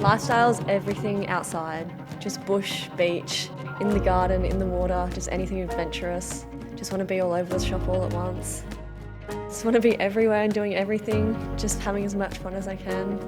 Lifestyle's everything outside. Just bush, beach, in the garden, in the water, just anything adventurous. Just want to be all over the shop all at once. Just want to be everywhere and doing everything, just having as much fun as I can.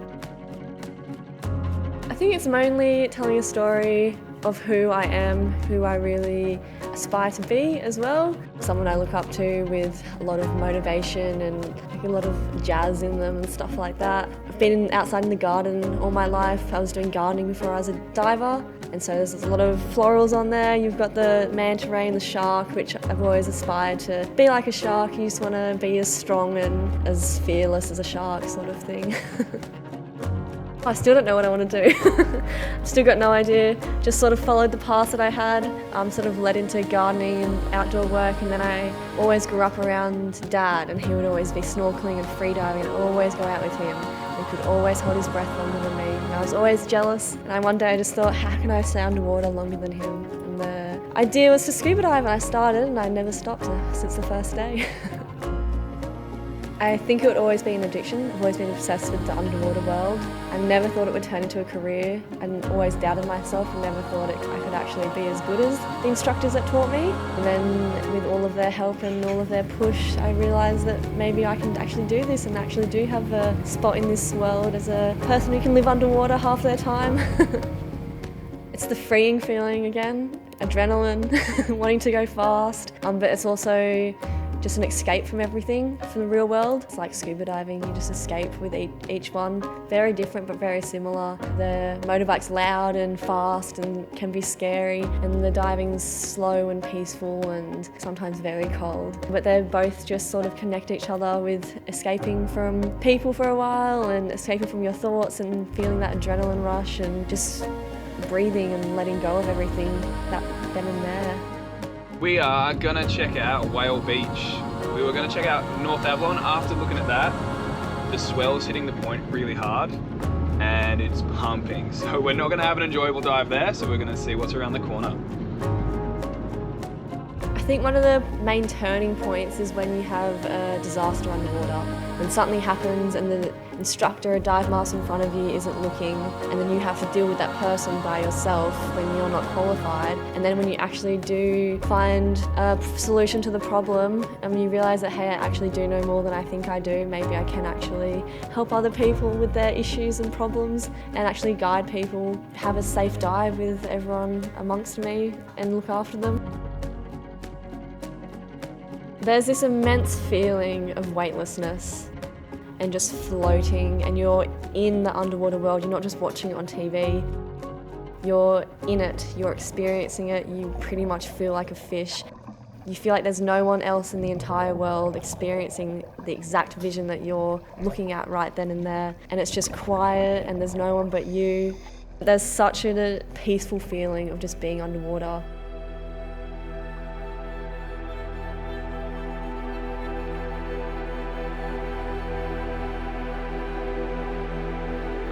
I think it's mainly telling a story of who I am, who I really aspire to be as well. Someone I look up to with a lot of motivation and a lot of jazz in them and stuff like that. I've been outside in the garden all my life. I was doing gardening before I was a diver, and so there's a lot of florals on there. You've got the manta ray and the shark, which I've always aspired to be like a shark. You just want to be as strong and as fearless as a shark sort of thing. I still don't know what I want to do. I've still got no idea. Just sort of followed the path that I had, sort of led into gardening and outdoor work, and then I always grew up around Dad, and he would always be snorkeling and freediving, and I'd always go out with him. He could always hold his breath longer than me, and I was always jealous. And one day I just thought, how can I stay underwater longer than him? And the idea was to scuba dive, and I started, and I never stopped since the first day. I think it would always be an addiction. I've always been obsessed with the underwater world. I never thought it would turn into a career. I always doubted myself and never thought I could actually be as good as the instructors that taught me. And then with all of their help and all of their push, I realised that maybe I can actually do this and actually do have a spot in this world as a person who can live underwater half their time. It's the freeing feeling again, adrenaline, wanting to go fast, but it's also just an escape from everything, from the real world. It's like scuba diving, you just escape with each one. Very different but very similar. The motorbike's loud and fast and can be scary, and the diving's slow and peaceful and sometimes very cold. But they both just sort of connect each other with escaping from people for a while and escaping from your thoughts and feeling that adrenaline rush and just breathing and letting go of everything that then and there. We are gonna check out Whale Beach. We were gonna check out North Avalon. After looking at that, the swell's hitting the point really hard and it's pumping. So we're not gonna have an enjoyable dive there, so we're gonna see what's around the corner. I think one of the main turning points is when you have a disaster underwater. When something happens and the instructor or dive master in front of you isn't looking, and then you have to deal with that person by yourself when you're not qualified. And then when you actually do find a solution to the problem and you realise that, hey, I actually do know more than I think I do, maybe I can actually help other people with their issues and problems and actually guide people, have a safe dive with everyone amongst me and look after them. There's this immense feeling of weightlessness and just floating, and you're in the underwater world. You're not just watching it on TV. You're in it, you're experiencing it, you pretty much feel like a fish. You feel like there's no one else in the entire world experiencing the exact vision that you're looking at right then and there. And it's just quiet and there's no one but you. There's such a peaceful feeling of just being underwater.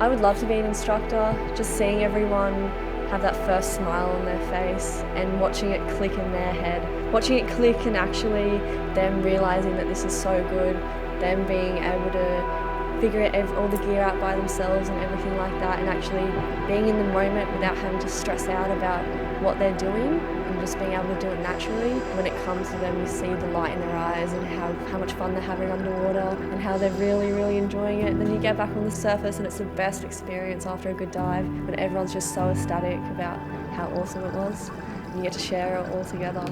I would love to be an instructor, just seeing everyone have that first smile on their face and watching it click in their head. Watching it click and actually them realising that this is so good, them being able to figure all the gear out by themselves and everything like that, and actually being in the moment without having to stress out about what they're doing and just being able to do it naturally. When it comes to them, you see the light in their eyes and how much fun they're having underwater and how they're really, really enjoying it. And then you get back on the surface and it's the best experience after a good dive when everyone's just so ecstatic about how awesome it was. And you get to share it all together.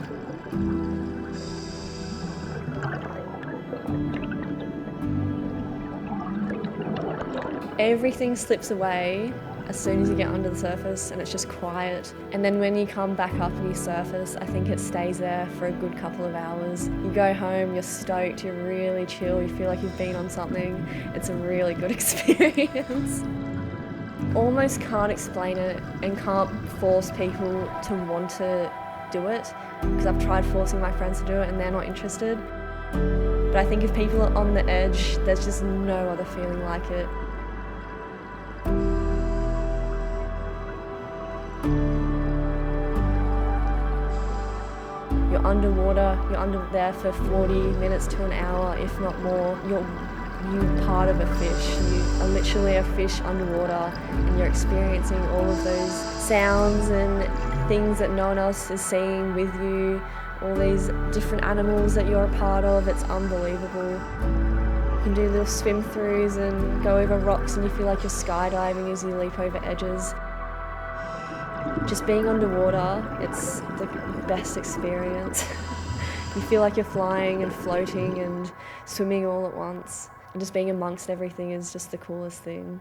Everything slips away as soon as you get under the surface and it's just quiet. And then when you come back up and you surface, I think it stays there for a good couple of hours. You go home, you're stoked, you're really chill, you feel like you've been on something. It's a really good experience. Almost can't explain it and can't force people to want to do it, because I've tried forcing my friends to do it and they're not interested. But I think if people are on the edge, there's just no other feeling like it. You're underwater, you're under there for 40 minutes to an hour, if not more. You're you're part of a fish. You are literally a fish underwater and you're experiencing all of those sounds and things that no one else is seeing with you, all these different animals that you're a part of. It's unbelievable. You can do little swim throughs and go over rocks and you feel like you're skydiving as you leap over edges. Just being underwater, it's the best experience. You feel like you're flying and floating and swimming all at once. And just being amongst everything is just the coolest thing.